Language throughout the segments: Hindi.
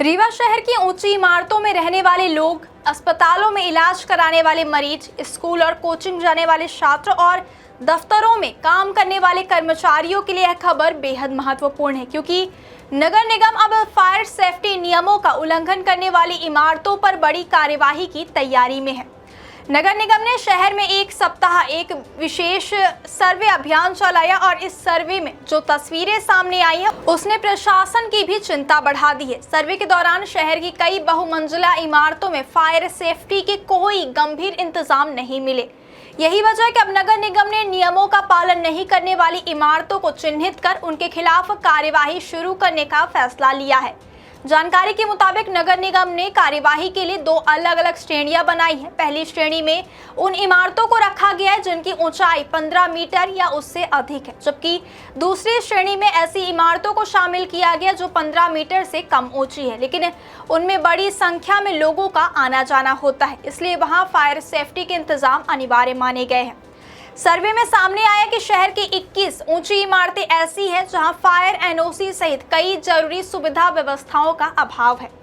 रीवा शहर की ऊंची इमारतों में रहने वाले लोग, अस्पतालों में इलाज कराने वाले मरीज, स्कूल और कोचिंग जाने वाले छात्र और दफ्तरों में काम करने वाले कर्मचारियों के लिए यह खबर बेहद महत्वपूर्ण है, क्योंकि नगर निगम अब फायर सेफ्टी नियमों का उल्लंघन करने वाली इमारतों पर बड़ी कार्यवाही की तैयारी में है। नगर निगम ने शहर में एक सप्ताह एक विशेष सर्वे अभियान चलाया और इस सर्वे में जो तस्वीरें सामने आई है उसने प्रशासन की भी चिंता बढ़ा दी है। सर्वे के दौरान शहर की कई बहुमंजिला इमारतों में फायर सेफ्टी के कोई गंभीर इंतजाम नहीं मिले। यही वजह है कि अब नगर निगम ने नियमों का पालन नहीं करने वाली इमारतों को चिन्हित कर उनके खिलाफ कार्यवाही शुरू करने का फैसला लिया है। जानकारी के मुताबिक नगर निगम ने कार्यवाही के लिए दो अलग अलग श्रेणियां बनाई हैं। पहली श्रेणी में उन इमारतों को रखा गया है जिनकी ऊंचाई 15 मीटर या उससे अधिक है, जबकि दूसरी श्रेणी में ऐसी इमारतों को शामिल किया गया जो 15 मीटर से कम ऊंची है, लेकिन उनमें बड़ी संख्या में लोगों का आना जाना होता है, इसलिए वहां फायर सेफ्टी के इंतजाम अनिवार्य माने गए हैं। सर्वे में सामने आया कि शहर की 21 ऊंची इमारतें ऐसी हैं जहां फायर एनओसी सहित कई जरूरी सुविधा व्यवस्थाओं का अभाव है।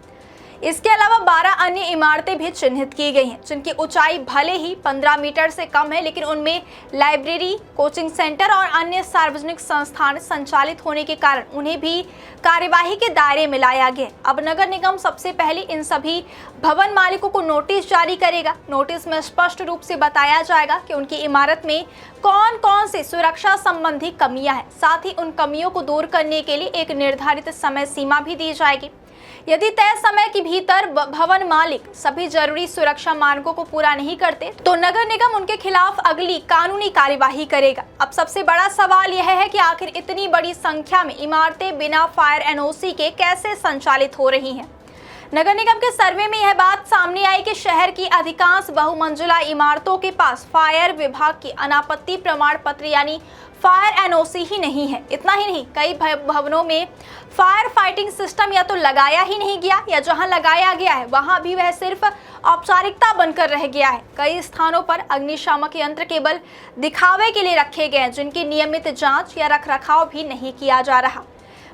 इसके अलावा 12 अन्य इमारतें भी चिन्हित की गई हैं जिनकी ऊंचाई भले ही 15 मीटर से कम है, लेकिन उनमें लाइब्रेरी, कोचिंग सेंटर और अन्य सार्वजनिक संस्थान संचालित होने के कारण उन्हें भी कार्यवाही के दायरे में लाया गया। अब नगर निगम सबसे पहले इन सभी भवन मालिकों को नोटिस जारी करेगा। नोटिस में स्पष्ट रूप से बताया जाएगा कि उनकी इमारत में कौन कौन सी सुरक्षा संबंधी कमियां हैं। साथ ही उन कमियों को दूर करने के लिए एक निर्धारित समय सीमा भी दी जाएगी। यदि तय समय के भीतर भवन मालिक सभी जरूरी सुरक्षा मानकों को पूरा नहीं करते तो नगर निगम उनके खिलाफ अगली कानूनी कार्यवाही करेगा। अब सबसे बड़ा सवाल यह है कि आखिर इतनी बड़ी संख्या में इमारतें बिना फायर एनओसी के कैसे संचालित हो रही हैं। नगर निगम के सर्वे में यह बात सामने आई कि शहर की अधिकांश बहुमंजिला इमारतों के पास फायर विभाग की अनापत्ति प्रमाण पत्र यानी फायर एनओसी ही नहीं है। इतना ही नहीं, कई भवनों में फायर फाइटिंग सिस्टम या तो लगाया ही नहीं गया या जहां लगाया गया है वहां भी वह सिर्फ औपचारिकता बनकर रह गया है। कई स्थानों पर अग्निशामक यंत्र केवल दिखावे के लिए रखे गए हैं जिनकी नियमित जांच या रखरखाव भी नहीं किया जा रहा।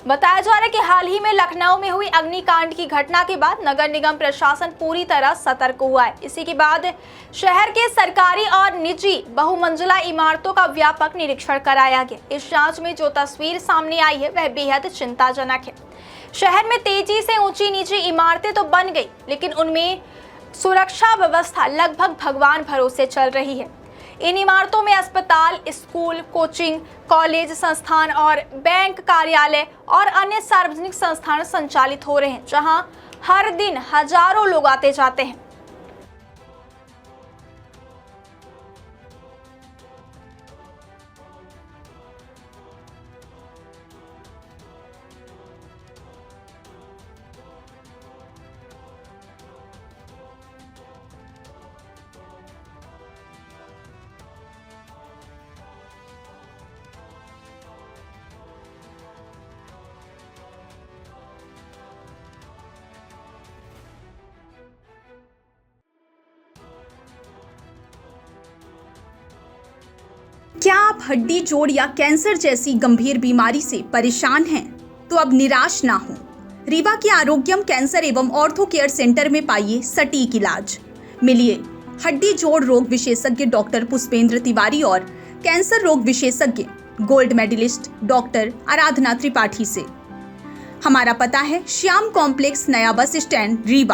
बताया जा रहा है कि हाल ही में लखनऊ में हुई अग्निकांड की घटना के बाद नगर निगम प्रशासन पूरी तरह सतर्क हुआ है। इसी के बाद शहर के सरकारी और निजी बहुमंजिला इमारतों का व्यापक निरीक्षण कराया गया। इस जांच में जो तस्वीर सामने आई है वह बेहद चिंताजनक है। शहर में तेजी से ऊंची नीची इमारतें तो बन गई, लेकिन उनमें सुरक्षा व्यवस्था लगभग भगवान भरोसे चल रही है। इन इमारतों में अस्पताल, स्कूल, कोचिंग, कॉलेज, संस्थान और बैंक कार्यालय और अन्य सार्वजनिक संस्थान संचालित हो रहे हैं, जहां हर दिन हजारों लोग आते जाते हैं। क्या आप हड्डी जोड़ या कैंसर जैसी गंभीर बीमारी से परेशान हैं? तो अब निराश ना हो। रीवा के आरोग्यम कैंसर एवं ऑर्थो केयर सेंटर में पाइए सटीक इलाज। मिलिए हड्डी जोड़ रोग विशेषज्ञ डॉक्टर पुष्पेंद्र तिवारी और कैंसर रोग विशेषज्ञ गोल्ड मेडलिस्ट डॉक्टर आराधना त्रिपाठी से। हमारा पता है श्याम कॉम्प्लेक्स, नया बस स्टैंड, रीवा।